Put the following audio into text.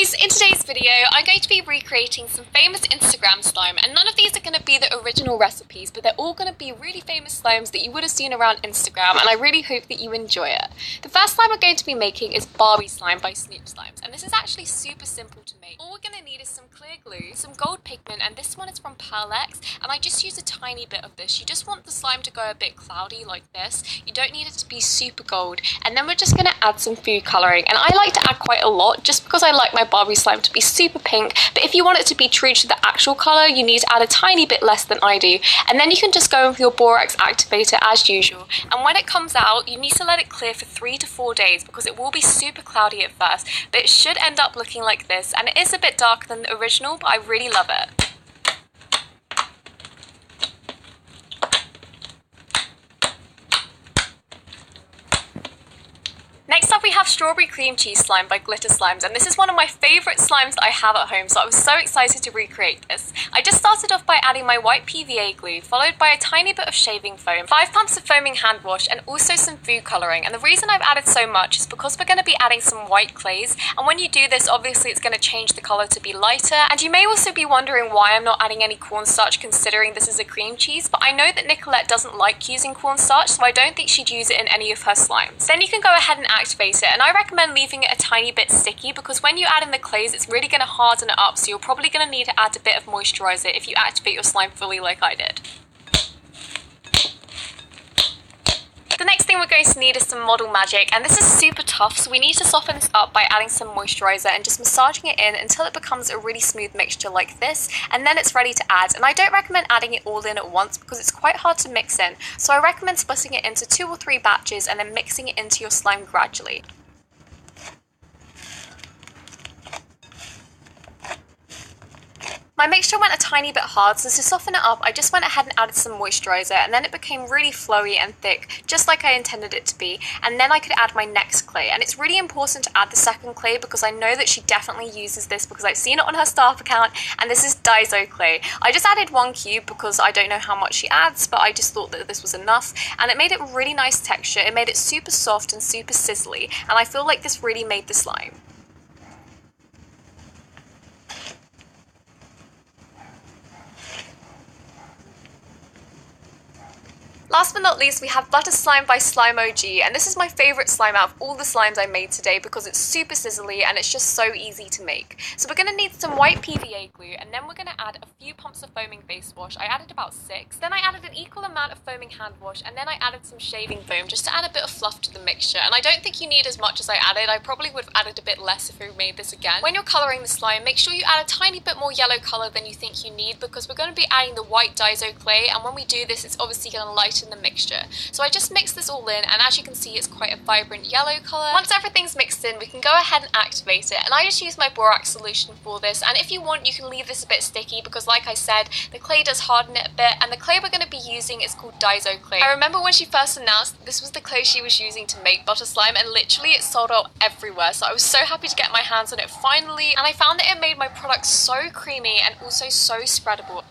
guys, in today's video I'm going to be recreating some famous Instagram slime, and none of these are going to be the original recipes, but they're all going to be really famous slimes that you would have seen around Instagram, and I really hope that you enjoy it. The first slime we're going to be making is Barbie Slime by Snoop Slimes, and this is actually super simple to make. All we're going to need is some clear glue, some gold pigment, and this one is from Pearl-Ex, and I just use a tiny bit of this. You just want the slime to go a bit cloudy like this. You don't need it to be super gold, and then we're just going to add some food colouring, and I like to add quite a lot just because I like my Barbie slime to be super pink, but if you want it to be true to the actual colour, you need to add a tiny bit less than I do, and then you can just go with your borax activator as usual, and when it comes out, you need to let it clear for 3 to 4 days because it will be super cloudy at first, but it should end up looking like this, and it is a bit darker than the original, but I really love it. Next up we have Strawberry Cream Cheese Slime by Glitter Slimes, and this is one of my favourite slimes that I have at home, so I was so excited to recreate this. I just started off by adding my white PVA glue, followed by a tiny bit of shaving foam, 5 pumps of foaming hand wash, and also some food colouring. And the reason I've added so much is because we're going to be adding some white clays, and when you do this, obviously it's going to change the colour to be lighter. And you may also be wondering why I'm not adding any cornstarch considering this is a cream cheese, but I know that Nicolette doesn't like using cornstarch, so I don't think she'd use it in any of her slimes. Then you can go ahead and activate it, and I recommend leaving it a tiny bit sticky because when you add in the clays it's really going to harden it up, so you're probably going to need to add a bit of moisturiser if you activate your slime fully like I did. The next thing we're going to need is some Model Magic, and this is super tough, so we need to soften this up by adding some moisturiser and just massaging it in until it becomes a really smooth mixture like this, and then it's ready to add. And I don't recommend adding it all in at once because it's quite hard to mix in, so I recommend splitting it into 2 or 3 batches and then mixing it into your slime gradually. My mixture went a tiny bit hard, so to soften it up I just went ahead and added some moisturiser, and then it became really flowy and thick, just like I intended it to be, and then I could add my next clay. And it's really important to add the second clay because I know that she definitely uses this because I've seen it on her staff account, and this is Daiso clay. I just added 1 cube because I don't know how much she adds, but I just thought that this was enough, and it made it really nice texture. It made it super soft and super sizzly, and I feel like this really made the slime. Last but not least, we have Butter Slime by Slime OG, and this is my favourite slime out of all the slimes I made today because it's super sizzly and it's just so easy to make. So we're going to need some white PVA glue, and then we're going to add a few pumps of foaming face wash. I added about 6. Then I added an equal amount of foaming hand wash, and then I added some shaving foam just to add a bit of fluff to the mixture. And I don't think you need as much as I added. I probably would have added a bit less if we made this again. When you're colouring the slime, make sure you add a tiny bit more yellow colour than you think you need because we're going to be adding the white Daiso clay, and when we do this it's obviously going to lighten the mixture. So I just mixed this all in, and as you can see it's quite a vibrant yellow colour. Once everything's mixed in, we can go ahead and activate it, and I just use my borax solution for this, and if you want you can leave this a bit sticky because like I said the clay does harden it a bit, and the clay we're going to be using is called Daiso clay. I remember when she first announced that this was the clay she was using to make butter slime, and literally it sold out everywhere, so I was so happy to get my hands on it finally, and I found that it made my product so creamy and also so spreadable.